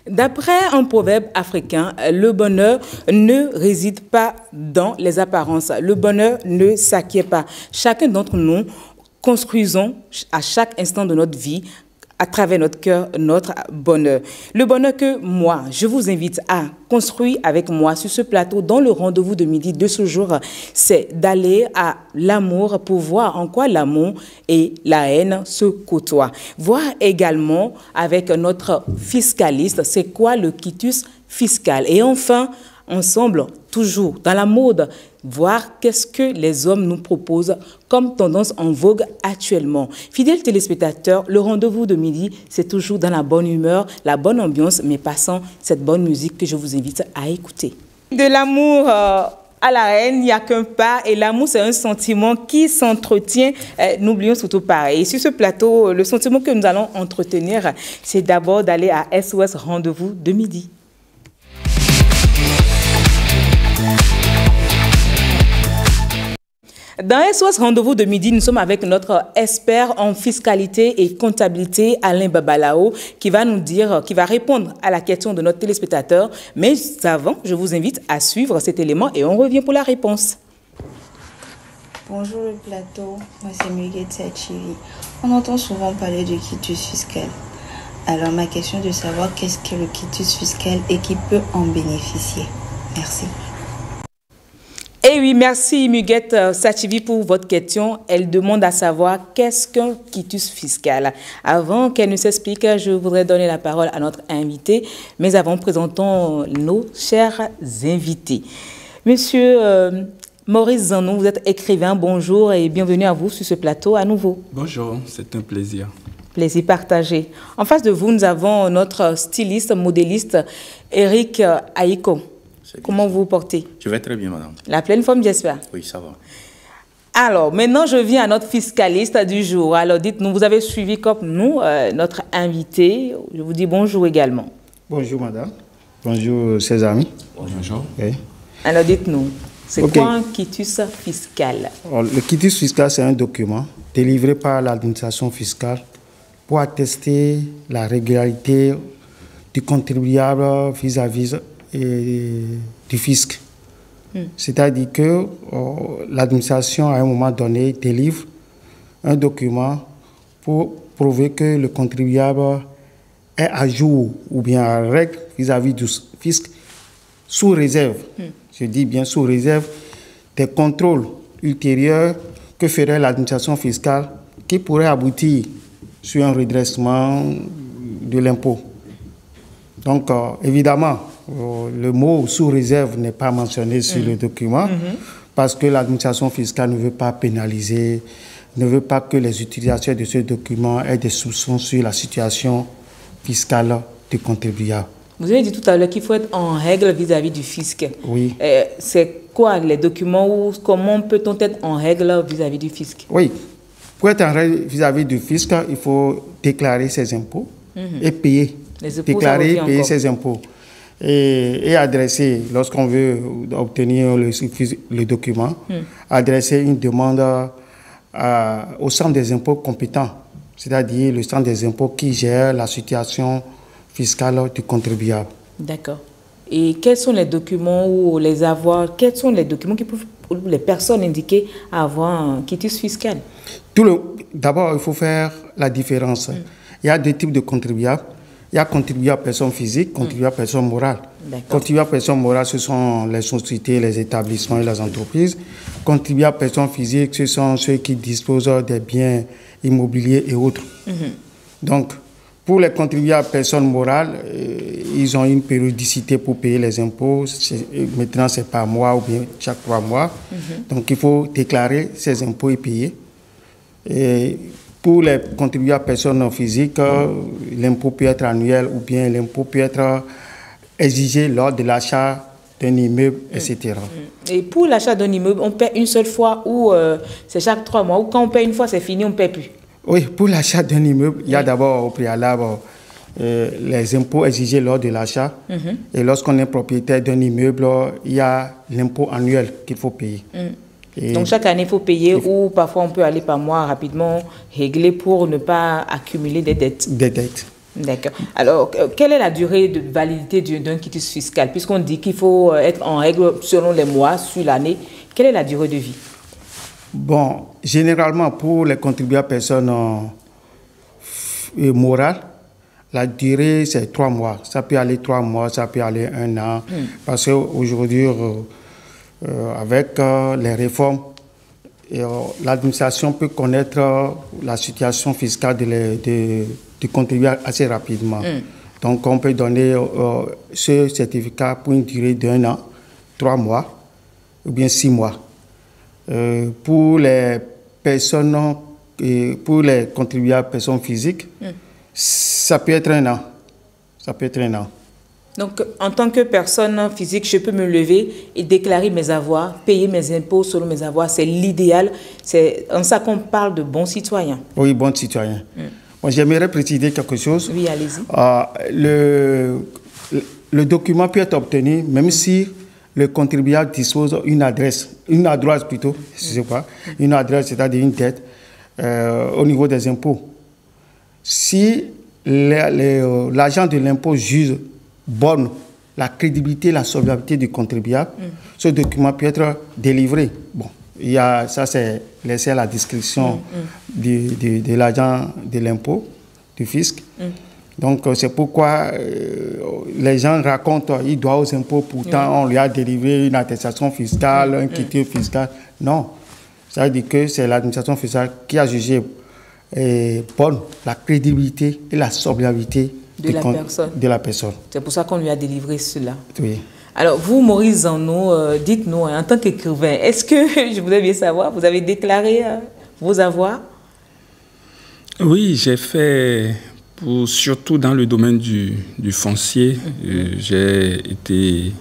D'après un proverbe africain, le bonheur ne réside pas dans les apparences. Le bonheur ne s'acquiert pas. Chacun d'entre nous construisons à chaque instant de notre vie, à travers notre cœur, notre bonheur. Le bonheur que moi, je vous invite à construire avec moi sur ce plateau dans le rendez-vous de midi de ce jour, c'est d'aller à l'amour pour voir en quoi l'amour et la haine se côtoient. Voir également avec notre fiscaliste, c'est quoi le quitus fiscal. Et enfin, ensemble, toujours dans la mode, voir qu'est-ce que les hommes nous proposent comme tendance en vogue actuellement. Fidèles téléspectateurs, le rendez-vous de midi, c'est toujours dans la bonne humeur, la bonne ambiance, mais passant cette bonne musique que je vous invite à écouter. De l'amour à la haine, il n'y a qu'un pas, et l'amour, c'est un sentiment qui s'entretient. N'oublions surtout pas. Et sur ce plateau, le sentiment que nous allons entretenir, c'est d'abord d'aller à SOS Rendez-vous de midi. Dans SOS Rendez-vous de midi, nous sommes avec notre expert en fiscalité et comptabilité, Alain Babalao, qui va nous dire, qui va répondre à la question de notre téléspectateur. Mais avant, je vous invite à suivre cet élément et on revient pour la réponse. Bonjour le plateau, moi c'est Muguette Sachivi. On entend souvent parler de quitus fiscal. Alors ma question est de savoir qu'est-ce que le quitus fiscal et qui peut en bénéficier. Merci. Eh oui, merci Muguette Sachivi pour votre question. Elle demande à savoir qu'est-ce qu'un quitus fiscal. Avant qu'elle ne s'explique, je voudrais donner la parole à notre invité. Mais avant, présentons nos chers invités. Monsieur Maurice Zanon, vous êtes écrivain. Bonjour et bienvenue à vous sur ce plateau à nouveau. Bonjour, c'est un plaisir. Plaisir partagé. En face de vous, nous avons notre styliste, modéliste, Eric Aïko. Comment vous vous portez? Je vais très bien, madame. La pleine forme, j'espère. Oui, ça va. Alors, maintenant, je viens à notre fiscaliste du jour. Alors, dites-nous, vous avez suivi comme nous notre invité. Je vous dis bonjour également. Bonjour, madame. Bonjour, ses amis. Bonjour. Oui. Alors, dites-nous, c'est quoi un quitus fiscal? Alors, le quitus fiscal, c'est un document délivré par l'administration fiscale pour attester la régularité du contribuable vis-à-vis du fisc. C'est-à-dire que l'administration, à un moment donné, délivre un document pour prouver que le contribuable est à jour ou bien en règle vis-à-vis du fisc, sous réserve, je dis bien sous réserve, des contrôles ultérieurs que ferait l'administration fiscale qui pourrait aboutir sur un redressement de l'impôt. Donc, évidemment, le mot sous réserve n'est pas mentionné sur le document parce que l'administration fiscale ne veut pas pénaliser, ne veut pas que les utilisateurs de ce document aient des soupçons sur la situation fiscale du contribuable. Vous avez dit tout à l'heure qu'il faut être en règle vis-à-vis du fisc. Oui. C'est quoi les documents ou comment peut-on être en règle vis-à-vis du fisc? Oui. Pour être en règle vis-à-vis du fisc, il faut déclarer ses impôts et payer. Déclarer, payer ses impôts. Et adresser, lorsqu'on veut obtenir le document, adresser une demande au centre des impôts compétent, c'est-à-dire le centre des impôts qui gère la situation fiscale du contribuable. D'accord. Et quels sont les documents ou les avoirs, quels sont les documents qui peuvent, les personnes indiquées avoir un quitus fiscal? D'abord, il faut faire la différence. Il y a deux types de contribuables. Il y a contribuable personne physique, contribuable personne morale. Contribuable personne morale, ce sont les sociétés, les établissements et les entreprises. Contribuable personne physique, ce sont ceux qui disposent des biens immobiliers et autres. Donc, pour les contribuables personnes morales, ils ont une périodicité pour payer les impôts. Maintenant, c'est par mois ou bien chaque 3 mois. Donc, il faut déclarer ses impôts et payer. Et pour les contribuables personnes non physiques, l'impôt peut être annuel ou bien l'impôt peut être exigé lors de l'achat d'un immeuble, etc. Et pour l'achat d'un immeuble, on paie une seule fois ou c'est chaque 3 mois? Ou quand on paie une fois, c'est fini, on ne paie plus? Oui, pour l'achat d'un immeuble, il y a d'abord au préalable les impôts exigés lors de l'achat. Et lorsqu'on est propriétaire d'un immeuble, il y a l'impôt annuel qu'il faut payer. Donc chaque année, il faut payer ou parfois on peut aller par mois rapidement régler pour ne pas accumuler des dettes. Des dettes. D'accord. Alors, quelle est la durée de validité d'un quitus fiscal? Puisqu'on dit qu'il faut être en règle selon les mois, sur l'année, quelle est la durée de vie? Bon, généralement, pour les contribuables personnes morales, la durée, c'est 3 mois. Ça peut aller 3 mois, ça peut aller 1 an. Parce qu'aujourd'hui, avec les réformes, l'administration peut connaître la situation fiscale du contribuable assez rapidement. Donc, on peut donner ce certificat pour une durée d'1 an, 3 mois ou bien 6 mois. Pour les personnes, pour les contribuables personnes physiques, ça peut être 1 an. Ça peut être 1 an. Donc, en tant que personne physique, je peux me lever et déclarer mes avoirs, payer mes impôts selon mes avoirs. C'est l'idéal. C'est en ça qu'on parle de bons citoyens. Oui, bons citoyens. Bon, j'aimerais préciser quelque chose. Oui, allez-y. Le document peut être obtenu même si le contribuable dispose d'une adresse, une adresse plutôt, une adresse, c'est-à-dire une dette, au niveau des impôts. Si l'agent de l'impôt juge bonne la crédibilité, la solvabilité du contribuable, ce document peut être délivré. Bon, ça c'est laissé à la discrétion de l'agent de l'impôt, du fisc. Donc c'est pourquoi les gens racontent qu'il doit aux impôts, pourtant on lui a délivré une attestation fiscale, un quitus fiscal. Non, ça veut dire que c'est l'administration fiscale qui a jugé bonne la crédibilité et la solvabilité de la personne. C'est pour ça qu'on lui a délivré cela. Oui. Alors, vous, Maurice Zanneau, dites-nous, en tant qu'écrivain, est-ce que, je voudrais bien savoir, vous avez déclaré vos avoirs? Oui, j'ai fait, surtout dans le domaine du foncier, j'ai été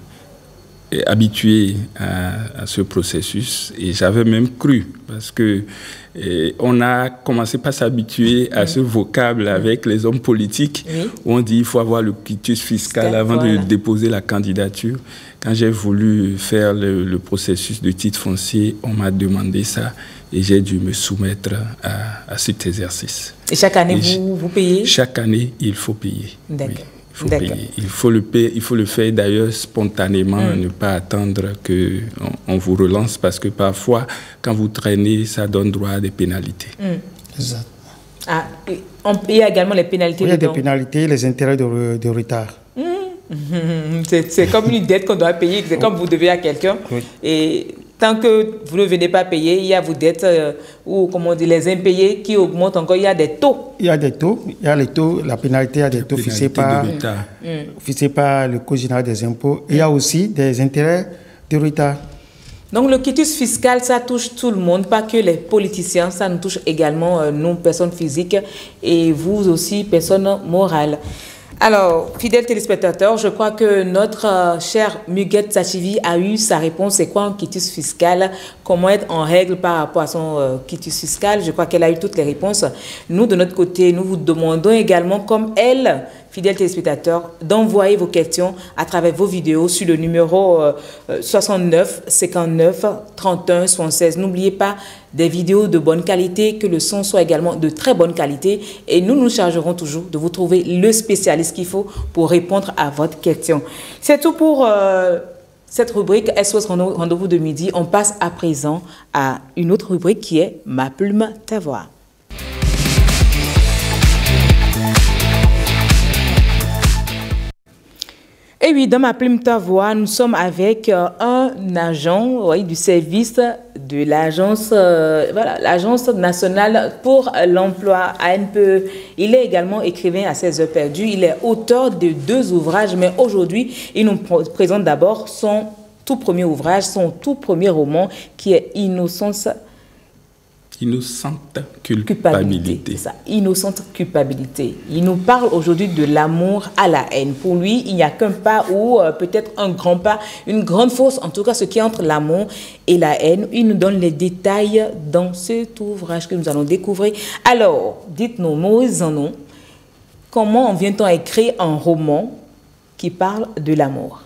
habitué à ce processus et j'avais même cru parce que on a commencé par s'habituer à ce vocable avec les hommes politiques où on dit qu'il faut avoir le quitus fiscal avant de déposer la candidature. Quand j'ai voulu faire le processus de titre foncier, on m'a demandé ça et j'ai dû me soumettre à cet exercice. Et chaque année, vous payez? Chaque année, il faut payer. D'accord. Oui. Il faut le faire d'ailleurs spontanément, ne pas attendre qu'on vous relance parce que parfois, quand vous traînez, ça donne droit à des pénalités. Exact. Ah, il y a également les pénalités. Il y a des pénalités, les intérêts de retard. C'est comme une dette qu'on doit payer, c'est comme vous devez à quelqu'un. Oui. Et tant que vous ne venez pas payer, il y a vos dettes ou comment on dit, les impayés qui augmentent encore. Il y a des taux. Il y a des taux. Il y a les taux. La pénalité, il y a des taux fixés par le Code général des impôts. Il y a aussi des intérêts de retard. Donc le quitus fiscal, ça touche tout le monde, pas que les politiciens, ça nous touche également nous, personnes physiques, et vous aussi, personnes morales. Alors, fidèles téléspectateurs, je crois que notre cher Muguette Sachivi a eu sa réponse. C'est quoi un quitus fiscal? Comment être en règle par rapport à son quitus fiscal? Je crois qu'elle a eu toutes les réponses. Nous, de notre côté, nous vous demandons également, comme elle, fidèles téléspectateurs, d'envoyer vos questions à travers vos vidéos sur le numéro 69 59 31 76. N'oubliez pas des vidéos de bonne qualité, que le son soit également de très bonne qualité. Et nous nous chargerons toujours de vous trouver le spécialiste qu'il faut pour répondre à votre question. C'est tout pour cette rubrique SOS Rendez-vous de midi. On passe à présent à une autre rubrique qui est Ma plume, ta voix. Et oui, dans Ma plume, ta voix, nous sommes avec un agent du service de l'agence l'Agence nationale pour l'emploi, ANPE. Il est également écrivain à ses heures perdues. Il est auteur de 2 ouvrages, mais aujourd'hui, il nous présente d'abord son tout premier ouvrage, son tout premier roman qui est Innocente culpabilité. C'est ça, innocente culpabilité. Il nous parle aujourd'hui de l'amour à la haine. Pour lui, il n'y a qu'un pas ou peut-être un grand pas, une grande fosse, en tout cas ce qui est entre l'amour et la haine. Il nous donne les détails dans cet ouvrage que nous allons découvrir. Alors, dites-nous, Maurice Zanneau, comment vient-on à écrire un roman qui parle de l'amour?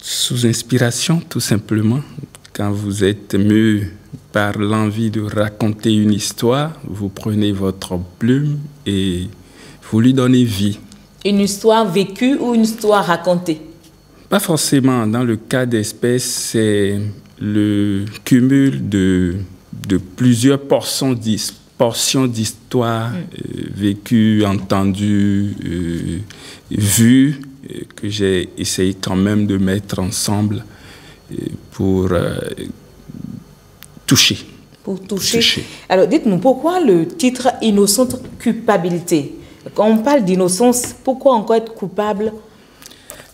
Sous inspiration, tout simplement. Quand vous êtes par l'envie de raconter une histoire, vous prenez votre plume et vous lui donnez vie. Une histoire vécue ou une histoire racontée? Pas forcément. Dans le cas d'espèce, c'est le cumul de plusieurs portions d'histoire vécues, entendues, vues, que j'ai essayé quand même de mettre ensemble pour toucher. Pour toucher. Alors, dites-nous, pourquoi le titre « Innocente culpabilité » ? Quand on parle d'innocence, pourquoi encore être coupable?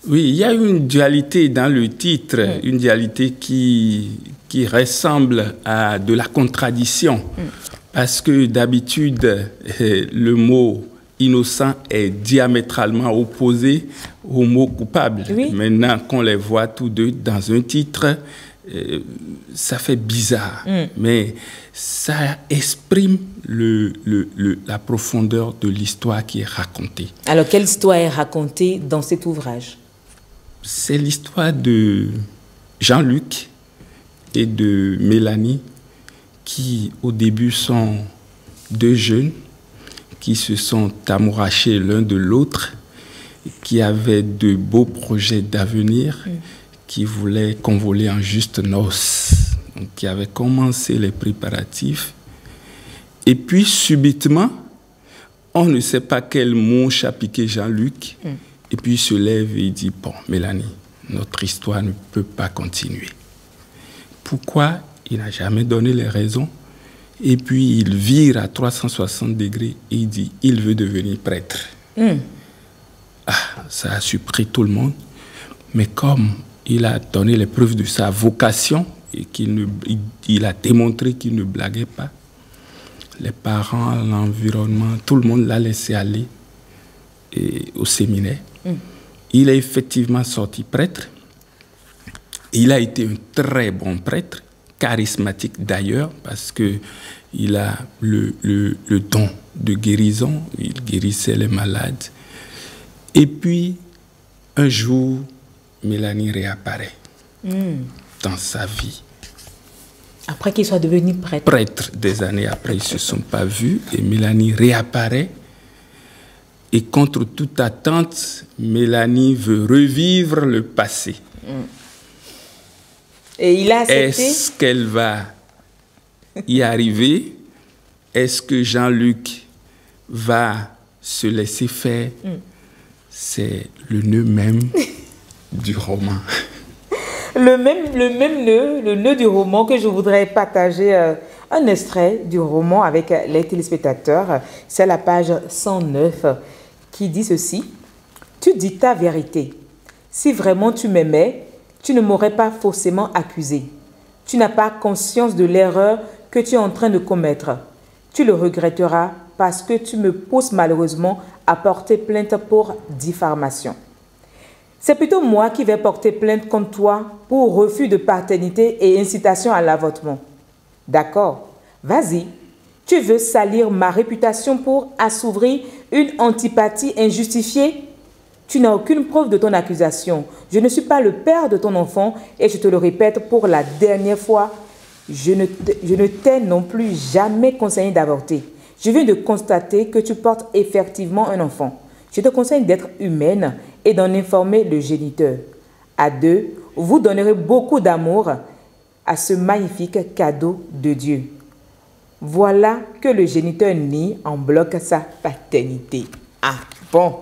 Oui, il y a une dualité dans le titre, une dualité qui ressemble à de la contradiction. Parce que d'habitude, le mot innocent est diamétralement opposé au mot coupable. Oui. Maintenant qu'on les voit tous deux dans un titre, ça fait bizarre, mais ça exprime la profondeur de l'histoire qui est racontée. Alors, quelle histoire est racontée dans cet ouvrage? C'est l'histoire de Jean-Luc et de Mélanie, qui au début sont deux jeunes qui se sont amourachés l'un de l'autre, qui avaient de beaux projets d'avenir, qui voulaient convoler en juste noces, donc qui avaient commencé les préparatifs. Et puis subitement, on ne sait pas quel mouche a piqué Jean-Luc, et puis il se lève et il dit « Bon, Mélanie, notre histoire ne peut pas continuer. » Pourquoi? Il n'a jamais donné les raisons. Et puis il vire à 360 degrés et il dit « Il veut devenir prêtre. » Ça a surpris tout le monde. Mais comme il a donné les preuves de sa vocation et il a démontré qu'il ne blaguait pas, les parents, l'environnement, tout le monde l'a laissé aller au séminaire. Il est effectivement sorti prêtre. Il a été un très bon prêtre, charismatique d'ailleurs, parce qu'il a le don de guérison. Il guérissait les malades. Et puis, un jour, Mélanie réapparaît dans sa vie. Après qu'il soit devenu prêtre. Prêtre, des années après, ils ne se sont pas vus. Et Mélanie réapparaît. Et contre toute attente, Mélanie veut revivre le passé. Et il a accepté? Est-ce qu'elle va y arriver? Est-ce que Jean-Luc va se laisser faire? C'est le nœud même du roman. Le nœud du roman que je voudrais partager un extrait du roman avec les téléspectateurs. C'est la page 109 qui dit ceci. Tu dis ta vérité. Si vraiment tu m'aimais, tu ne m'aurais pas forcément accusé. Tu n'as pas conscience de l'erreur que tu es en train de commettre. Tu le regretteras parce que tu me pousses malheureusement à porter plainte pour diffamation. C'est plutôt moi qui vais porter plainte contre toi pour refus de paternité et incitation à l'avortement. D'accord, vas-y. Tu veux salir ma réputation pour assouvir une antipathie injustifiée? Tu n'as aucune preuve de ton accusation. Je ne suis pas le père de ton enfant et je te le répète pour la dernière fois, je ne t'ai non plus jamais conseillé d'avorter. Je viens de constater que tu portes effectivement un enfant. Je te conseille d'être humaine et d'en informer le géniteur. À deux, vous donnerez beaucoup d'amour à ce magnifique cadeau de Dieu. Voilà que le géniteur nie en bloc sa paternité. Ah bon.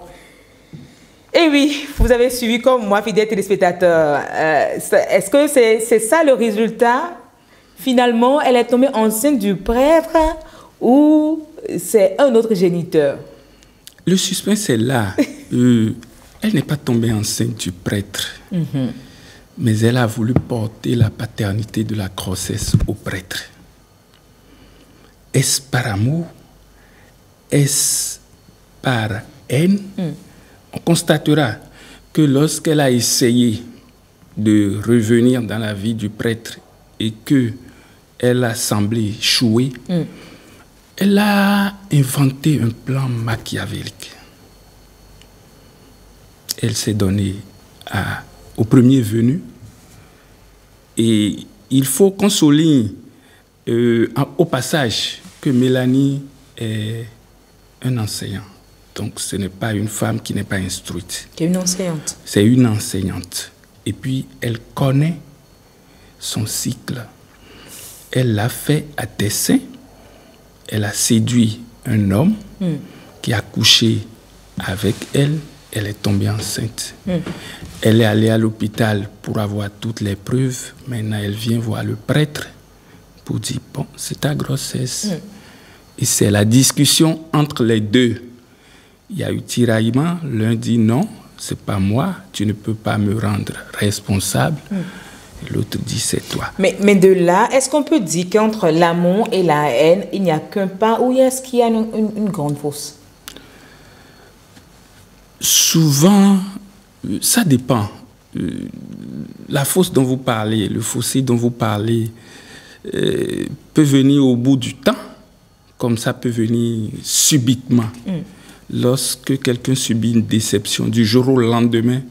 Et oui, vous avez suivi comme moi, fidèles téléspectateurs. Est-ce que c'est ça le résultat? Finalement, elle est tombée enceinte du prêtre ou c'est un autre géniteur? Le suspense est là. Elle n'est pas tombée enceinte du prêtre, mais elle a voulu porter la paternité de la grossesse au prêtre. Est-ce par amour? Est-ce par haine? On constatera que lorsqu'elle a essayé de revenir dans la vie du prêtre et qu'elle a semblé échouer, elle a inventé un plan machiavélique. Elle s'est donnée au premier venu. Et il faut qu'on souligne au passage que Mélanie est un enseignant. Donc, ce n'est pas une femme qui n'est pas instruite. Qui est une enseignante. C'est une enseignante. Et puis, elle connaît son cycle. Elle l'a fait à dessein. Elle a séduit un homme qui a couché avec elle. Elle est tombée enceinte. Elle est allée à l'hôpital pour avoir toutes les preuves. Maintenant, elle vient voir le prêtre pour dire, bon, c'est ta grossesse. Et c'est la discussion entre les deux. Il y a eu tiraillement. L'un dit non, c'est pas moi, tu ne peux pas me rendre responsable. Et l'autre dit c'est toi. Mais de là, est-ce qu'on peut dire qu'entre l'amour et la haine, il n'y a qu'un pas, ou est-ce qu'il y a une grande fosse? Souvent, ça dépend. La fosse dont vous parlez, le fossé dont vous parlez, peut venir au bout du temps, comme ça peut venir subitement. Lorsque quelqu'un subit une déception du jour au lendemain,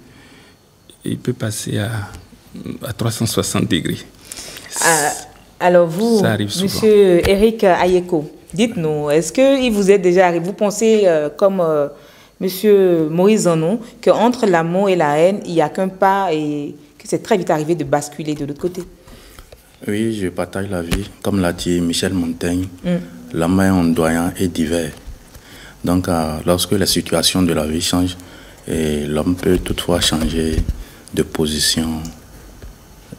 il peut passer à 360 degrés. Alors vous, Monsieur Eric Ayeko, dites-nous, est-ce qu'il vous est déjà arrivé, vous pensez comme Monsieur Moïse Zanon, qu'entre l'amour et la haine, il n'y a qu'un pas et que c'est très vite arrivé de basculer de l'autre côté? Oui, je partage la vie. Comme l'a dit Michel Montaigne, l'amour ondoyant est divers. Donc, lorsque la situation de la vie change, l'homme peut toutefois changer de position.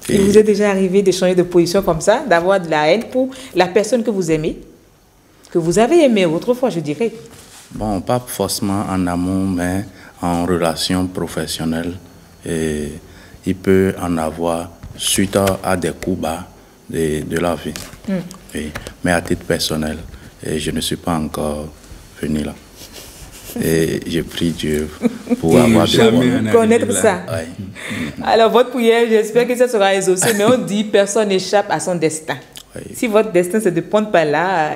Il vous est déjà arrivé de changer de position comme ça, d'avoir de la haine pour la personne que vous aimez, que vous avez aimée autrefois, je dirais? Bon, pas forcément en amour, mais en relation professionnelle. Et il peut en avoir suite à des coups bas de la vie. Oui. Mais à titre personnel, je ne suis pas encore venu là. Et je prie Dieu pour avoir connaître ça. Ouais. Alors, votre prière, j'espère que ça sera exaucé, mais on dit personne n'échappe à son destin. Oui. Si votre destin, c'est de prendre par là,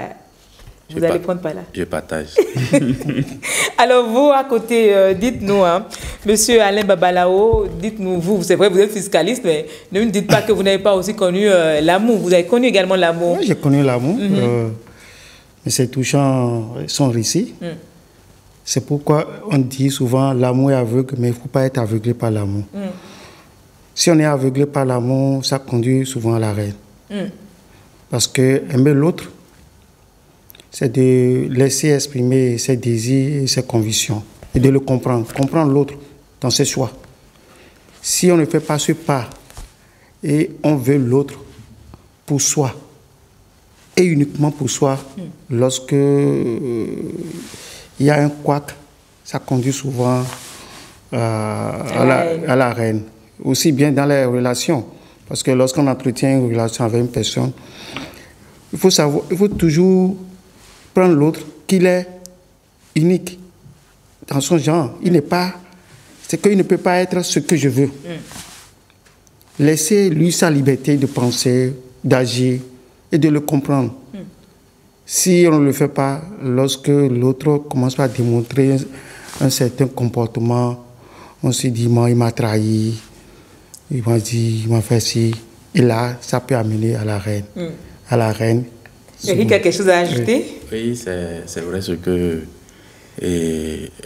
vous allez prendre par là. Je partage. Alors, vous, à côté, dites-nous, Monsieur Alain Babalao, dites-nous, vous, c'est vrai, vous êtes fiscaliste, mais ne me dites pas que vous n'avez pas aussi connu l'amour. Vous avez connu également l'amour. Oui, j'ai connu l'amour. Mais c'est touchant son récit. C'est pourquoi on dit souvent l'amour est aveugle, mais il ne faut pas être aveuglé par l'amour. Si on est aveuglé par l'amour, ça conduit souvent à la haine. Parce que aimer l'autre, c'est de laisser exprimer ses désirs et ses convictions et de le comprendre. Comprendre l'autre dans ses choix. Si on ne fait pas ce pas et on veut l'autre pour soi et uniquement pour soi, lorsque il y a un couac, ça conduit souvent à la haine. Aussi bien dans les relations. Parce que lorsqu'on entretient une relation avec une personne, il faut toujours prendre l'autre qu'il est unique dans son genre. Il n'est pas... C'est qu'il ne peut pas être ce que je veux. Laissez lui sa liberté de penser, d'agir et de le comprendre. Si on ne le fait pas, lorsque l'autre commence à démontrer un certain comportement, on se dit, il m'a trahi, il m'a dit, il m'a fait ci. Et là, ça peut amener à la haine. À la haine. Eric a quelque chose à ajouter? Oui, c'est vrai ce que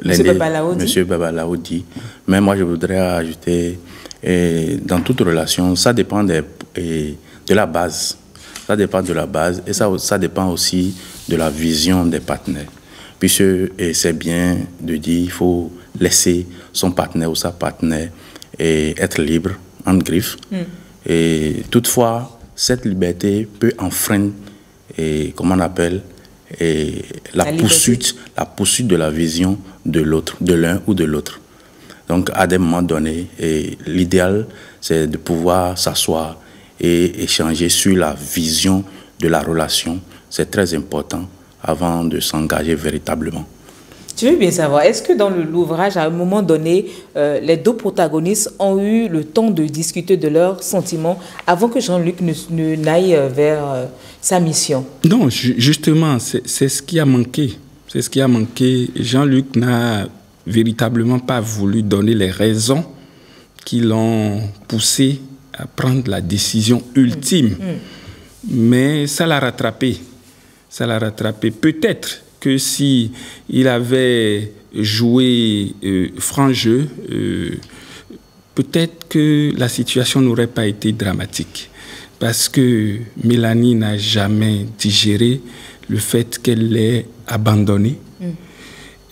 Monsieur Babalao dit. Mais moi, je voudrais ajouter, dans toute relation, ça dépend de la base. Ça dépend de la base et ça dépend aussi de la vision des partenaires. Puisque c'est bien de dire qu'il faut laisser son partenaire ou sa partenaire être libre, en griffe. Et toutefois, cette liberté peut enfreindre, comment on appelle, la poursuite de la vision de l'autre, de l'un ou de l'autre. Donc, à des moments donnés, l'idéal, c'est de pouvoir s'asseoir et échanger sur la vision de la relation. C'est très important avant de s'engager véritablement. Je veux bien savoir, est-ce que dans l'ouvrage, à un moment donné, les deux protagonistes ont eu le temps de discuter de leurs sentiments avant que Jean-Luc n'aille vers sa mission? Non, justement, c'est ce qui a manqué. C'est ce qui a manqué. Jean-Luc n'a véritablement pas voulu donner les raisons qui l'ont poussé à prendre la décision ultime mais ça l'a rattrapé. Ça l'a rattrapé. Peut-être que si il avait joué franc jeu, peut-être que la situation n'aurait pas été dramatique. Parce que Mélanie n'a jamais digéré le fait qu'elle l'ait abandonnée.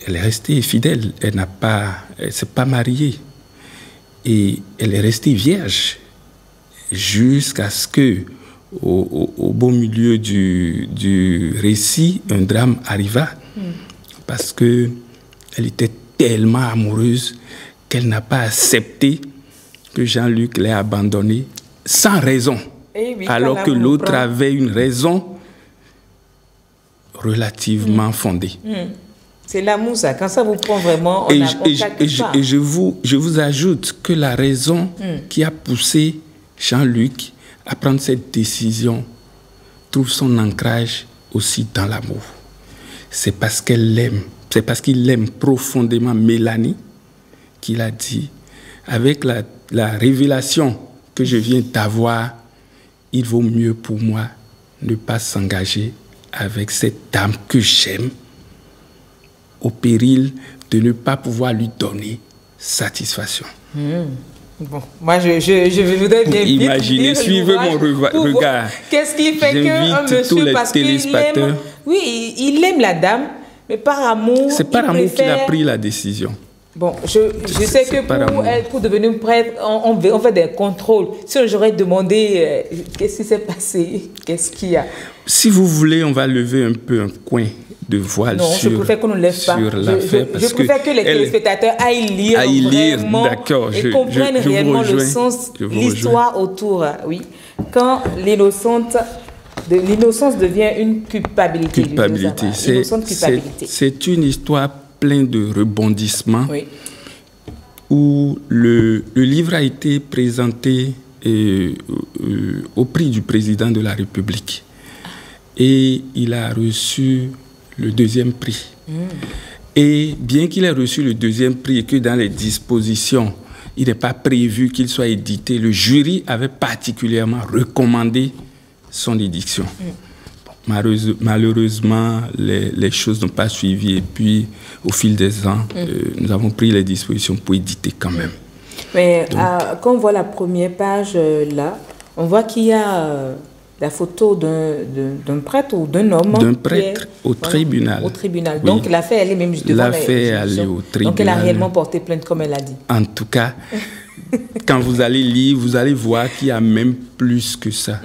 Elle est restée fidèle. Elle ne s'est pas mariée. Et elle est restée vierge jusqu'à ce que, au beau milieu du récit, un drame arriva. Parce qu'elle était tellement amoureuse qu'elle n'a pas accepté que Jean-Luc l'ait abandonnée sans raison. Oui, alors que l'autre avait une raison relativement fondée. C'est l'amour, ça. Quand ça vous prend vraiment, on et je vous ajoute que la raison qui a poussé Jean-Luc à prendre cette décision trouve son ancrage aussi dans l'amour. C'est parce qu'elle l'aime, c'est parce qu'il aime profondément Mélanie qu'il a dit, avec la révélation que je viens d'avoir, il vaut mieux pour moi ne pas s'engager avec cette dame que j'aime, au péril de ne pas pouvoir lui donner satisfaction. Bon, moi, je voudrais bien imaginer, suivez mon regard. Qu'est-ce qui fait qu'un monsieur, parce qu'il aime, oui, il aime la dame, mais par amour, c'est par amour qu'il a pris la décision. Bon, je sais que pour devenir prêtre, on fait des contrôles. Si j'aurais demandé qu'est-ce qui s'est passé, qu'est-ce qu'il y a. Si vous voulez, on va lever un peu un coin de voile sur l'affaire. Non, je préfère qu'on ne lève pas. Je préfère que les téléspectateurs aillent lire vraiment et comprennent réellement le sens, l'histoire autour. Oui. Quand l'innocence devient une culpabilité. C'est une histoire plein de rebondissements, oui, où le livre a été présenté au prix du président de la République. Et il a reçu le 2e prix. Et bien qu'il ait reçu le 2e prix et que dans les dispositions, il n'est pas prévu qu'il soit édité, le jury avait particulièrement recommandé son édition. Malheureusement, les choses n'ont pas suivi et puis au fil des ans, nous avons pris les dispositions pour éditer quand même. Mais quand on voit la première page là, on voit qu'il y a la photo d'un prêtre ou d'un homme. D'un prêtre au tribunal. Au tribunal. Oui. Donc l'affaire, elle est même juste devant l'affaire, elle est au tribunal. Donc elle a réellement porté plainte comme elle a dit. En tout cas, quand vous allez lire, vous allez voir qu'il y a même plus que ça.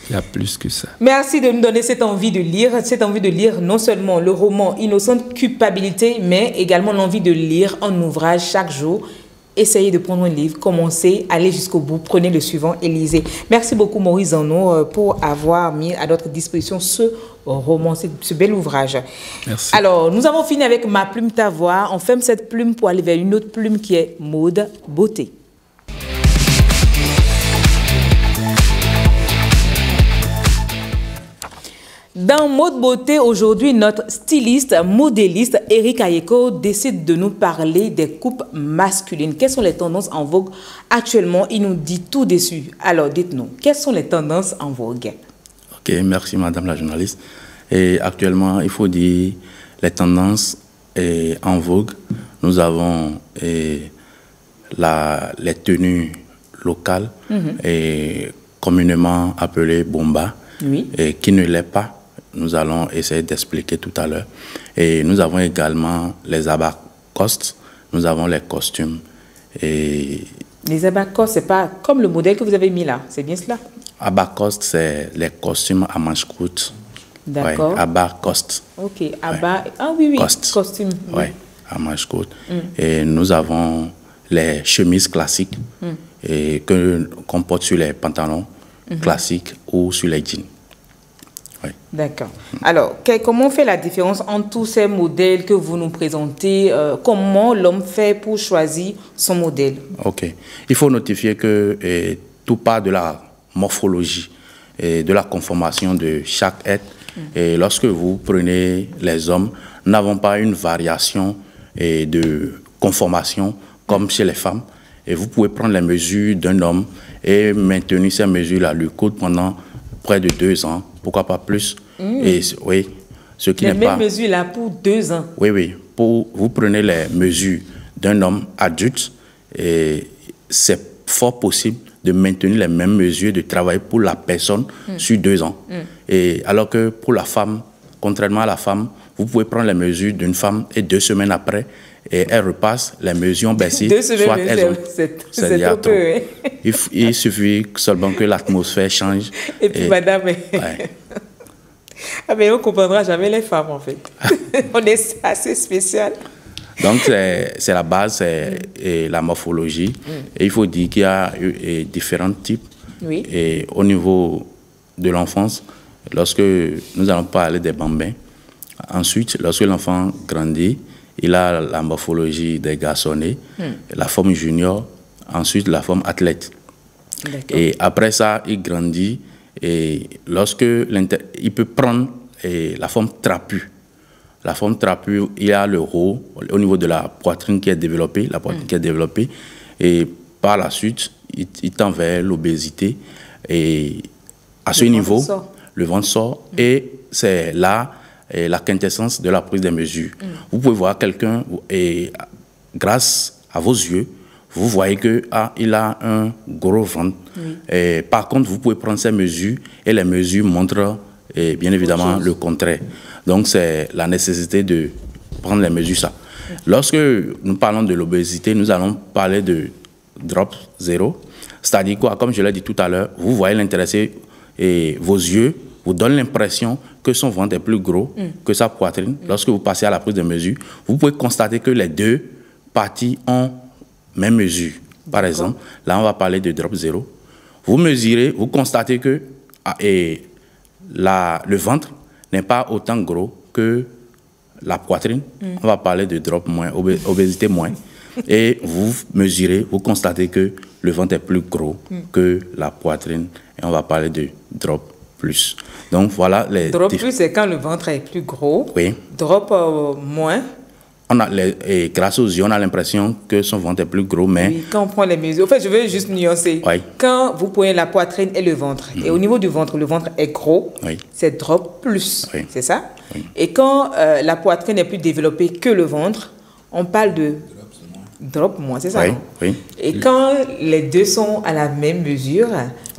Il y a plus que ça. Merci de nous donner cette envie de lire non seulement le roman Innocente culpabilité, mais également l'envie de lire un ouvrage chaque jour. Essayez de prendre un livre, commencez, allez jusqu'au bout, prenez le suivant et lisez. Merci beaucoup Maurice Zano pour avoir mis à notre disposition ce roman, ce bel ouvrage. Merci. Alors, nous avons fini avec Ma plume, ta voix. On ferme cette plume pour aller vers une autre plume qui est Mode Beauté. Dans Mode Beauté, aujourd'hui, notre styliste, modéliste Eric Ayeko décide de nous parler des coupes masculines. Quelles sont les tendances en vogue actuellement? Il nous dit tout dessus. Alors, dites-nous, quelles sont les tendances en vogue? Ok, merci Madame la journaliste. Et actuellement, il faut dire les tendances en vogue. Nous avons les tenues locales, et communément appelées bomba, oui, et qui ne l'est pas. Nous allons essayer d'expliquer tout à l'heure. Et nous avons également les abacostes, nous avons les costumes. Et les abacostes, c'est pas comme le modèle que vous avez mis là, c'est bien cela? Abacostes, c'est les costumes à manches courtes. D'accord. Ouais, abacostes. Ok, abat. Ouais. Ah oui, oui, costume. Oui, ouais, à manches courtes. Et nous avons les chemises classiques et qu'on porte sur les pantalons classiques ou sur les jeans. Oui. D'accord. Alors, comment on fait la différence entre tous ces modèles que vous nous présentez? Comment l'homme fait pour choisir son modèle? Ok. Il faut notifier que tout part de la morphologie et de la conformation de chaque être. Et lorsque vous prenez les hommes, nous n'avons pas une variation de conformation comme chez les femmes. Et vous pouvez prendre les mesures d'un homme et maintenir ces mesures-là, le code pendant près de 2 ans, pourquoi pas plus. Et oui, ce qui n'est pas... Les mêmes mesures là pour 2 ans. Oui, oui. Vous prenez les mesures d'un homme adulte et c'est fort possible de maintenir les mêmes mesures de travail pour la personne sur 2 ans. Et alors que pour la femme, contrairement à la femme, vous pouvez prendre les mesures d'une femme et 2 semaines après, et elle repasse, les mesures ont baissé. 2 semaines, soit elles ont... c'est trop peu. Hein? Il suffit seulement que l'atmosphère change. Et puis, madame... Ouais. Ah, mais on ne comprendra jamais les femmes, en fait. On est assez spécial. Donc, c'est la base, c'est la morphologie. Et il faut dire qu'il y a différents types. Oui. Et au niveau de l'enfance, lorsque nous allons parler des bambins, ensuite, lorsque l'enfant grandit, il a la morphologie des garçonnets, la forme junior, ensuite la forme athlète. Et après ça, il grandit et il peut prendre la forme trapue. La forme trapue, il y a le haut au niveau de la poitrine qui est développée, et par la suite, il tend vers l'obésité. Et à ce niveau, le ventre sort et c'est là la quintessence de la prise des mesures. Vous pouvez voir quelqu'un et grâce à vos yeux, vous voyez qu'il a un gros ventre. Et par contre, vous pouvez prendre ces mesures et les mesures montrent bien évidemment le contraire. Donc, c'est la nécessité de prendre les mesures. Ça. Lorsque nous parlons de l'obésité, nous allons parler de drop 0. C'est-à-dire quoi? Comme je l'ai dit tout à l'heure, vous voyez l'intéressé et vos yeux vous donnent l'impression que son ventre est plus gros que sa poitrine. Lorsque vous passez à la prise de mesure, vous pouvez constater que les deux parties ont même mesure. Par exemple, là, on va parler de drop 0. Vous mesurez, vous constatez que le ventre n'est pas autant gros que la poitrine. On va parler de drop moins, obésité moins. Et vous mesurez, vous constatez que le ventre est plus gros que la poitrine. Et on va parler de drop plus. Donc voilà les... Drop plus, c'est quand le ventre est plus gros. Oui. Drop moins. Et grâce aux yeux, on a l'impression que son ventre est plus gros, mais... Oui, quand on prend les mesures... En fait, je veux juste nuancer. Oui. Quand vous prenez la poitrine et le ventre, et au niveau du ventre, le ventre est gros, c'est drop plus, c'est ça? Et quand la poitrine est plus développée que le ventre, on parle de drop moins, c'est ça? Oui. Et quand les deux sont à la même mesure,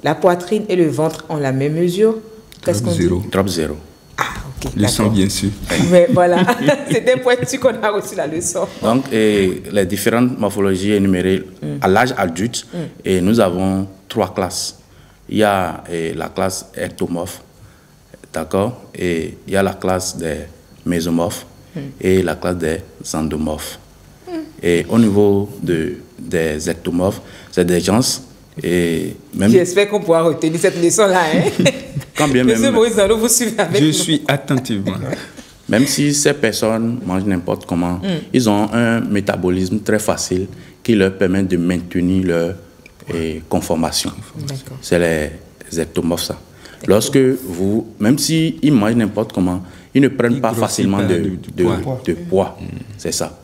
la poitrine et le ventre ont la même mesure, qu'est-ce qu'on dit? Drop 0. Ah, ok. Leçon, bien sûr. Mais voilà, c'était pointu qu'on a reçu la leçon. Donc, les différentes morphologies énumérées à l'âge adulte, et nous avons 3 classes. Il y a la classe ectomorphe, d'accord, et il y a la classe des mésomorphes et la classe des endomorphes. Et au niveau des ectomorphes, c'est des gens... J'espère qu'on pourra retenir cette leçon-là. Hein? Quand bien Monsieur même, Maurice Zano, vous suivez avec Je suis attentivement. Même si ces personnes mangent n'importe comment, ils ont un métabolisme très facile qui leur permet de maintenir leur conformation. C'est les ectomorphes, ça. Lorsque même s'ils mangent n'importe comment, ils ne prennent pas facilement de poids. C'est ça.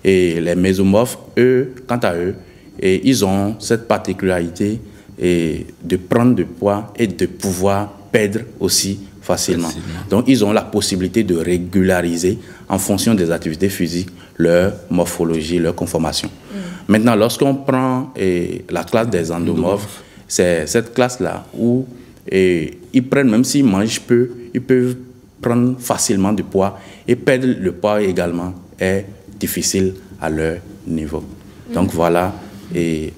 Et les mésomorphes, eux, quant à eux, ils ont cette particularité de prendre du poids et de pouvoir perdre aussi facilement. Donc, ils ont la possibilité de régulariser en fonction des activités physiques leur morphologie, leur conformation. Maintenant, lorsqu'on prend la classe des endomorphes, c'est cette classe-là où ils prennent, même s'ils mangent peu, ils peuvent prendre facilement du poids et perdre le poids également est difficile à leur niveau. Donc, voilà les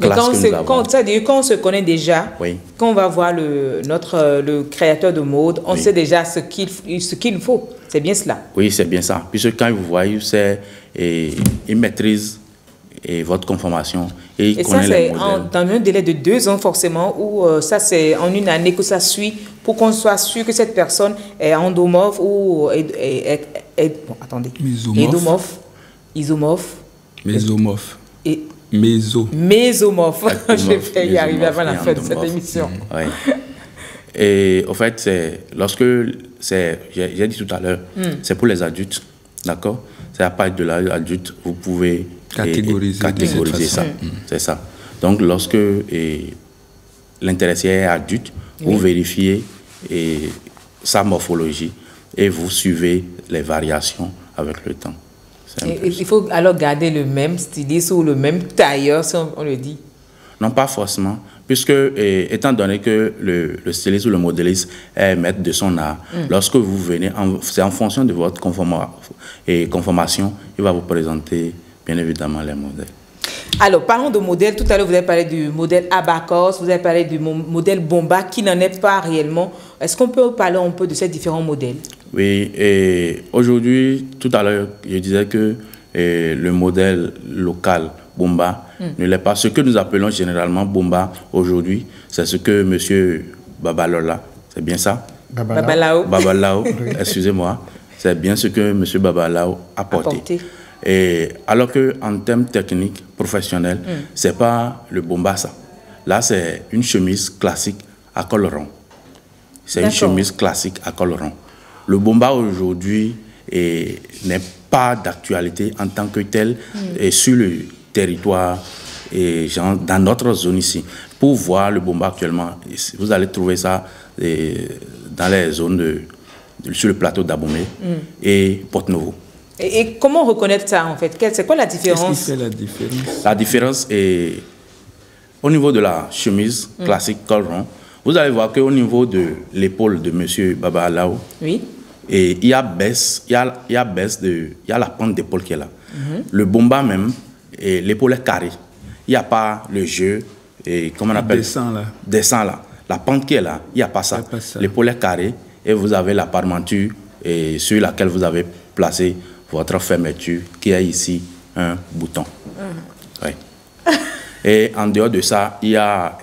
classes que nous avons. C'est-à-dire quand on se connaît déjà, quand on va voir le créateur de mode, on sait déjà ce qu'il faut. C'est bien cela. Oui, c'est bien ça. Puisque quand vous voyez, il maîtrise votre conformation et il connaît les modèles. Dans un délai de 2 ans forcément, ou ça c'est en une année que ça suit pour qu'on soit sûr que cette personne est endomorphe ou endomorphe, isomorphe, mésomorphe. Et mésomorphe. Je vais y arriver avant la fin de cette émission. Et au fait, j'ai dit tout à l'heure, c'est pour les adultes, d'accord? C'est à partir de l'âge adulte, vous pouvez catégoriser ça. C'est ça. Donc, lorsque l'intéressé est adulte, Vous vérifiez sa morphologie et vous suivez les variations avec le temps. Il faut alors garder le même styliste ou le même tailleur, si on le dit? Non, pas forcément, puisque étant donné que le styliste ou le modéliste est maître de son art, lorsque vous venez, c'est en fonction de votre conformation, il va vous présenter bien évidemment les modèles. Alors, parlons de modèles. Tout à l'heure, vous avez parlé du modèle Abacos, vous avez parlé du modèle Bomba, qui n'en est pas réellement. Est-ce qu'on peut parler un peu de ces différents modèles? Oui, et aujourd'hui, tout à l'heure, je disais que le modèle local Bomba ne l'est pas. Ce que nous appelons généralement Bomba aujourd'hui, c'est ce que M. Babalola, c'est bien ça? Babalao, excusez-moi, c'est bien ce que M. Babalao a porté. Et alors qu'en termes techniques, professionnels, c'est pas le Bomba ça. Là, c'est une chemise classique à col rond. C'est une chemise classique à col rond. Le Bomba aujourd'hui n'est pas d'actualité en tant que tel et sur le territoire et genre, dans notre zone ici. Pour voir le Bomba actuellement, vous allez trouver ça dans les zones sur le plateau d'Abomey et Porte-Novo. Et comment reconnaître ça en fait? C'est quoi la différence? Qu'est-ce qui fait la différence? La différence est au niveau de la chemise classique col rond. Vous allez voir qu'au niveau de l'épaule de M. Babalao, oui. Et il y a la pente d'épaule qui est là. Le Bomba même, l'épaule est carrée. Il n'y a pas le jeu, comment on appelle? Descend là. La pente qui est là, il n'y a pas ça. L'épaule est carrée et vous avez la parmenture sur laquelle vous avez placé votre fermeture qui est ici un bouton. Ouais. Et en dehors de ça, il y a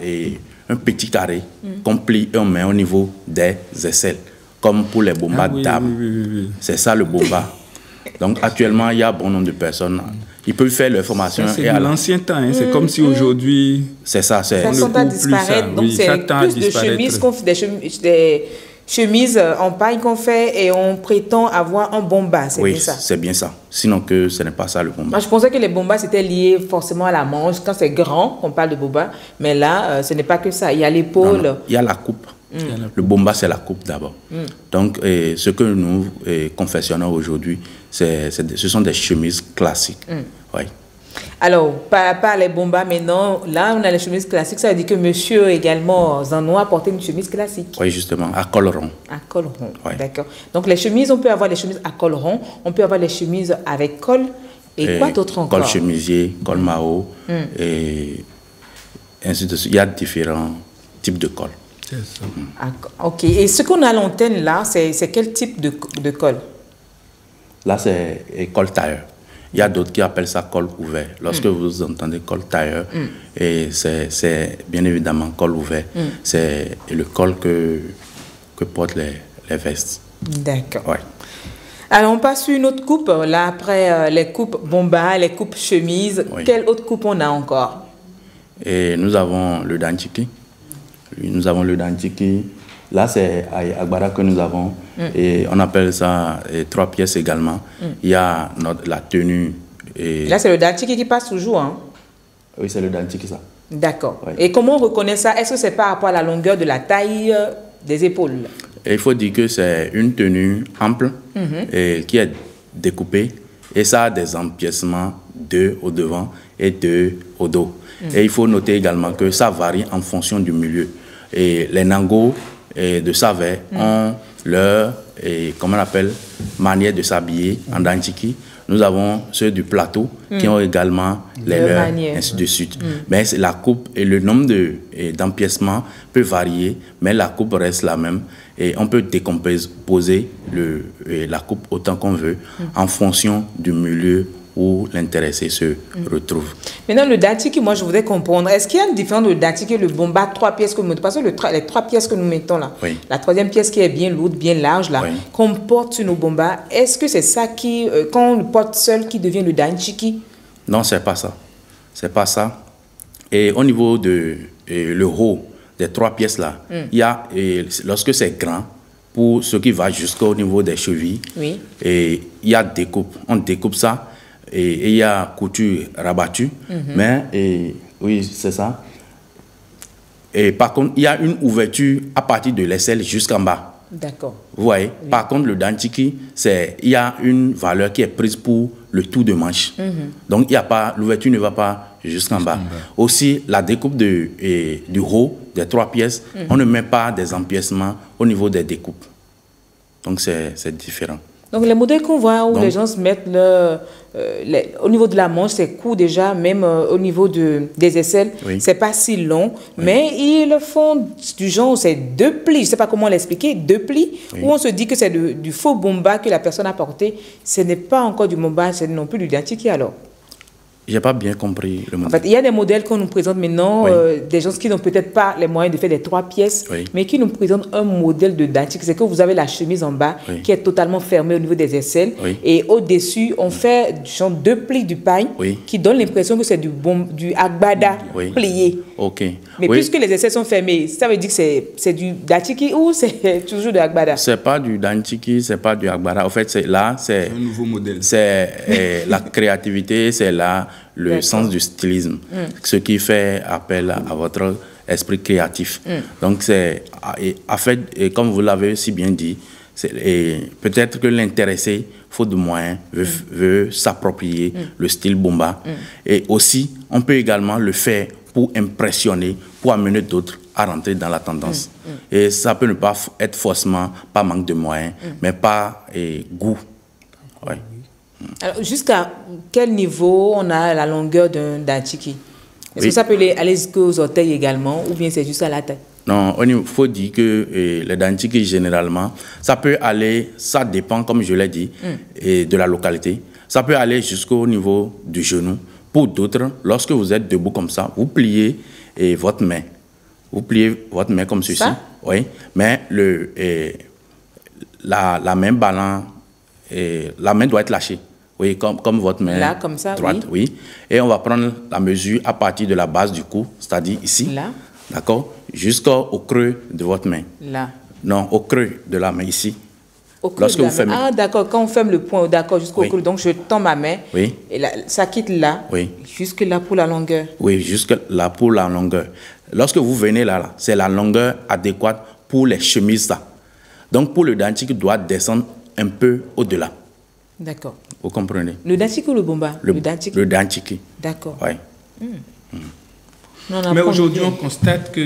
un petit carré qu'on plie et on met au niveau des aisselles. Comme pour les bombas dames. Oui. C'est ça le bomba. Donc actuellement, il y a bon nombre de personnes. Ils peuvent faire leur formation. C'est de l'ancien temps. Hein. C'est comme si aujourd'hui... C'est ça. Ça sont à disparaître. Donc c'est plus de chemises qu'on fait, des chemises en paille qu'on fait et on prétend avoir un bomba. C'est bien ça. Oui, c'est bien ça. Sinon que ce n'est pas ça le bomba. Moi, je pensais que les bombas c'était lié forcément à la manche. Quand c'est grand, on parle de bomba. Mais là, ce n'est pas que ça. Il y a l'épaule. Il y a la coupe. Le bomba, c'est la coupe d'abord. Donc, ce que nous confectionnons aujourd'hui, ce sont des chemises classiques. Oui. Alors, par les bombas, maintenant, là, on a les chemises classiques. Ça veut dire que monsieur également, Zanoa, a porté une chemise classique. Oui, justement, à col rond. À col rond, d'accord. Donc, les chemises, on peut avoir les chemises à col rond, on peut avoir les chemises avec col. Et quoi d'autre encore? Col chemisier, col Mao, et ainsi de suite. Il y a différents types de cols. Ok. Et ce qu'on a à l'antenne là, c'est quel type de col? Là, c'est col tailleur. Il y a d'autres qui appellent ça col ouvert. Lorsque vous entendez col tailleur, et c'est bien évidemment col ouvert. C'est le col que portent les vestes. D'accord. Ouais. Alors, on passe sur une autre coupe. Là, après les coupes bomba, les coupes chemise, quelle autre coupe on a encore? Et nous avons le dantiki. Nous avons le dantiki. Là, c'est à Agbara que nous avons. Et on appelle ça 3 pièces également. Il y a la tenue. Là, c'est le dantiki qui passe toujours. Hein? Oui, c'est le dantiki, ça. D'accord. Ouais. Et comment on reconnaît ça? Est-ce que c'est par rapport à la longueur de la taille des épaules? Et il faut dire que c'est une tenue ample et qui est découpée. Et ça a des empiècements, 2 au devant et 2 au dos. Et il faut noter également que ça varie en fonction du milieu. Et les nangos de Savé ont leur, comment on appelle, manière de s'habiller en dantiki. Nous avons ceux du plateau qui ont également les leurs, ainsi de suite. Mais la coupe et le nombre d'empiècements peut varier, mais la coupe reste la même. Et on peut décomposer la coupe autant qu'on veut en fonction du milieu où l'intéressé se retrouve. Maintenant, le dantiki, moi, je voudrais comprendre. Est-ce qu'il y a une différence de dantiki et le bomba 3 pièces que nous mettons? Parce que les 3 pièces que nous mettons là, la troisième pièce qui est bien lourde, bien large là, qu'on porte sur nos bombas, est-ce que c'est ça qui, quand on le porte seul, qui devient le dantiki? Non, c'est pas ça. C'est pas ça. Et au niveau de le haut des 3 pièces là, il y a, lorsque c'est grand, pour ce qui va jusqu'au niveau des chevilles, et il y a découpe. On découpe ça. Et il y a couture rabattue, mais oui, c'est ça. Et par contre, il y a une ouverture à partir de l'aisselle jusqu'en bas. D'accord. Vous voyez? Oui. Par contre, le dantiki, il y a une valeur qui est prise pour le tour de manche. Donc, l'ouverture ne va pas jusqu'en bas. Aussi, la découpe du haut, des 3 pièces, on ne met pas des empiècements au niveau des découpes. Donc, c'est différent. Donc, les modèles qu'on voit où les gens se mettent au niveau de la manche, c'est court déjà, même au niveau des aisselles, c'est pas si long, mais ils le font du genre, c'est 2 plis, je sais pas comment l'expliquer, 2 plis, où on se dit que c'est du faux bomba que la personne a porté. Ce n'est pas encore du bomba, c'est non plus du dantiki alors. J'ai pas bien compris le modèle. En fait, il y a des modèles qu'on nous présente maintenant, des gens qui n'ont peut-être pas les moyens de faire des 3 pièces, mais qui nous présentent un modèle de dantiki. C'est que vous avez la chemise en bas qui est totalement fermée au niveau des aisselles. Et au-dessus, on fait genre 2 plis du pagne qui donnent l'impression que c'est du agbada plié. Mais puisque les aisselles sont fermées, ça veut dire que c'est du dantiki ou c'est toujours de agbada? C'est pas du dantiki, c'est pas du agbada. En fait, c'est un nouveau modèle. C'est la créativité, c'est là le sens du stylisme, ce qui fait appel à votre esprit créatif. Donc, en fait, et comme vous l'avez si bien dit, peut-être que l'intéressé, faute de moyens, veut s'approprier le style bomba. Et aussi, on peut également le faire pour impressionner, pour amener d'autres à rentrer dans la tendance. Et ça peut ne pas être forcément par manque de moyens, mais par goût. Ouais. Alors, jusqu'à quel niveau on a la longueur d'un dantiki? Est-ce que ça peut aller jusqu'aux orteils également, ou bien c'est juste à la tête? Non, il faut dire que les dantiki, généralement, ça peut aller, ça dépend, comme je l'ai dit, de la localité. Ça peut aller jusqu'au niveau du genou. Pour d'autres, lorsque vous êtes debout comme ça, vous pliez votre main. Vous pliez votre main comme ceci. Oui, mais la main balance, la main doit être lâchée. Oui, comme votre main là, comme ça, droite. Oui. Et on va prendre la mesure à partir de la base du cou, c'est-à-dire ici. Là. D'accord? Jusqu'au creux de votre main. Là. Non, au creux de la main, ici. Au creux de la main. Ah, d'accord. Quand on ferme le point, d'accord, jusqu'au creux. Donc, je tends ma main. Oui. Et là, ça quitte là. Oui. Jusque là pour la longueur. Oui, jusque là pour la longueur. Lorsque vous venez là, c'est la longueur adéquate pour les chemises là. Donc, pour le dantiki, doit descendre un peu au-delà. D'accord. Vous comprenez? Le dantiki ou le bomba? Le dantiki. Le dantiki. D'accord. Oui. Mais aujourd'hui, on constate que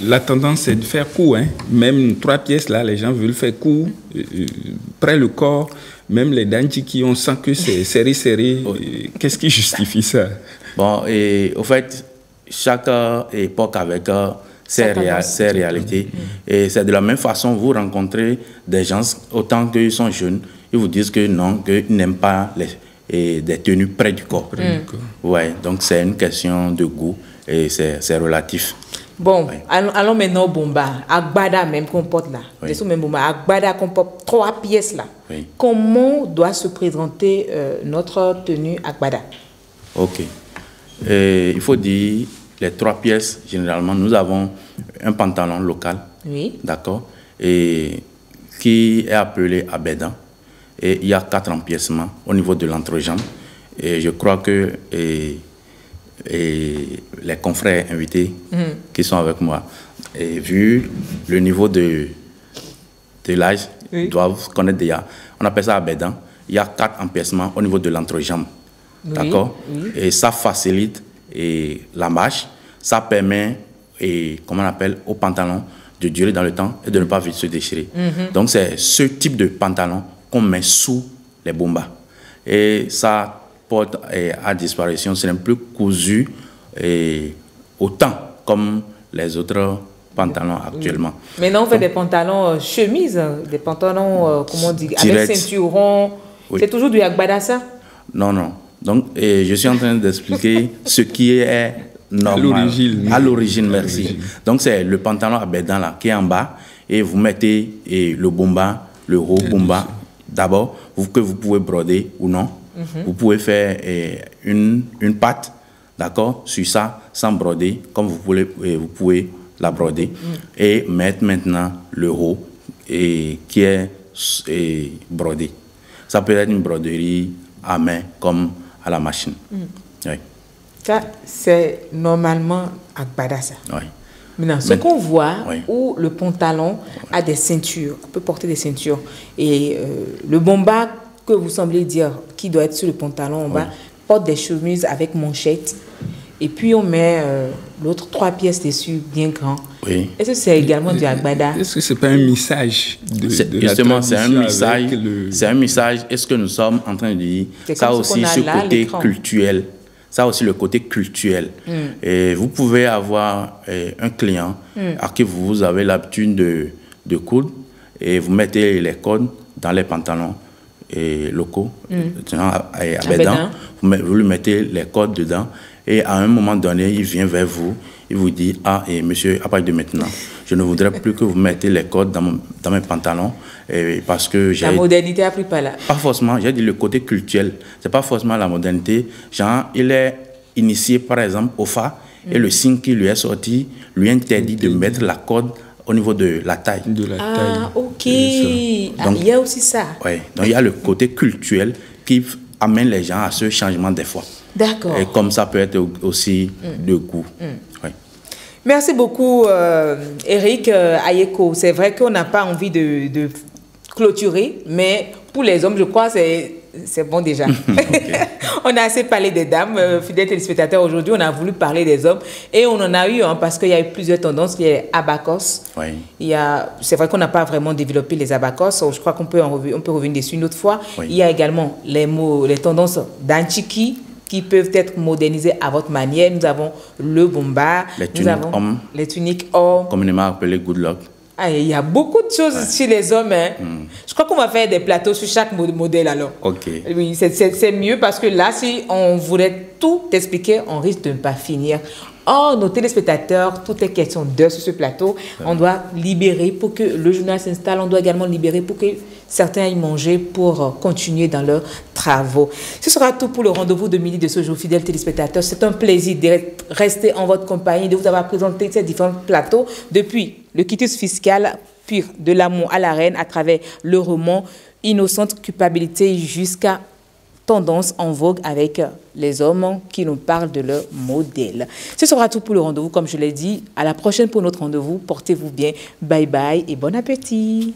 la tendance, c'est de faire court. Hein. Même 3 pièces, là, les gens veulent faire court, près le corps. Même les dantiki, on sent que c'est serré. Qu'est-ce qui justifie ça? Bon, et au fait, chaque époque avec ses réalités. Et c'est de la même façon, vous rencontrez des gens, autant qu'ils sont jeunes, ils vous disent que non, qu'ils n'aiment pas des tenues près du corps. Ouais, donc c'est une question de goût et c'est relatif. Bon, allons maintenant au bomba. Agbada même qu'on porte là. Même bomba. Agbada qu'on porte 3 pièces là. Comment doit se présenter notre tenue agbada? Ok. Il faut dire, les 3 pièces, généralement, nous avons un pantalon local. Oui. D'accord. Et qui est appelé abedan. Et il y a 4 empiècements au niveau de l'entrejambe. Et je crois que les confrères invités qui sont avec moi, et vu le niveau de l'âge, doivent connaître déjà. On appelle ça abedan. Il y a 4 empiècements au niveau de l'entrejambe. D'accord. Et ça facilite la marche. Ça permet, comment on appelle, au pantalon de durer dans le temps et de ne pas vite se déchirer. Donc c'est ce type de pantalon qu'on met sous les bombas. Et ça porte à disparition, ce n'est plus cousu autant comme les autres pantalons actuellement. Maintenant, on fait des pantalons chemises, des pantalons, comment on dit, avec ceinturon. C'est toujours du agbada, ça? Non, non. Donc, je suis en train d'expliquer ce qui est normal. À l'origine, merci. Donc, c'est le pantalon abedan là, qui est en bas, et vous mettez le bomba, le haut bomba. D'abord, que vous pouvez broder ou non. Vous pouvez faire une patte, d'accord, sur ça, sans broder, comme vous pouvez la broder. Et mettre maintenant le haut qui est brodé. Ça peut être une broderie à main, comme à la machine. Oui. Ça, c'est normalement agbada, ça. Oui. Maintenant, ce qu'on voit, où le pantalon a des ceintures, on peut porter des ceintures. Et le bomba que vous semblez dire, qui doit être sur le pantalon en bas, porte des chemises avec manchettes. Et puis on met l'autre 3 pièces dessus, bien grand. Oui. Est-ce que c'est également du agbada? Est-ce que ce n'est pas un message justement, c'est un message. C'est un message. Est-ce que nous sommes en train de dire ça aussi, ce côté culturel? Ça aussi, le côté culturel. Et vous pouvez avoir un client à qui vous avez l'habitude de coudre et vous mettez les codes dans les pantalons locaux, vous lui mettez les codes dedans et à un moment donné, il vient vers vous, il vous dit « Ah, et monsieur, à partir de maintenant, je ne voudrais plus que vous mettez les codes dans mes pantalons parce que j'ai... » La modernité a pris pas là. Pas forcément, j'ai dit le côté culturel. C'est pas forcément la modernité. Genre, il est initié par exemple au FA et le signe qui lui est sorti lui interdit de mettre la corde au niveau de la taille. Ah, ok. Donc, il y a aussi ça. Oui, donc il y a le côté culturel qui amène les gens à ce changement des fois. D'accord. Et comme ça peut être aussi de goût. Oui. Merci beaucoup, Eric Ayeko. C'est vrai qu'on n'a pas envie de clôturer, mais pour les hommes, je crois que c'est bon déjà. On a assez parlé des dames, fidèles téléspectateurs. Aujourd'hui, on a voulu parler des hommes et on en a eu, parce qu'il y a eu plusieurs tendances. Il y a abacos. Oui. C'est vrai qu'on n'a pas vraiment développé les abacos. Je crois qu'on peut revenir dessus une autre fois. Oui. Il y a également les tendances d'anchiki qui peuvent être modernisées à votre manière. Nous avons le bomba, les tuniques hommes, communément appelées good luck. Il y a beaucoup de choses chez les hommes. Je crois qu'on va faire des plateaux sur chaque modèle alors. Ok. Oui, c'est mieux parce que là, si on voulait tout expliquer, on risque de ne pas finir. Or, nos téléspectateurs, tout est question d'heures sur ce plateau. On doit libérer pour que le journal s'installe. On doit également libérer pour que certains aillent manger pour continuer dans leurs travaux. Ce sera tout pour le rendez-vous de midi de ce jour, fidèles téléspectateurs. C'est un plaisir de rester en votre compagnie, de vous avoir présenté ces différents plateaux depuis le quitus fiscal, puis de l'amour à la reine à travers le roman Innocente culpabilité jusqu'à tendance en vogue avec les hommes qui nous parlent de leur modèle. Ce sera tout pour le rendez-vous. Comme je l'ai dit, à la prochaine pour notre rendez-vous. Portez-vous bien. Bye bye et bon appétit.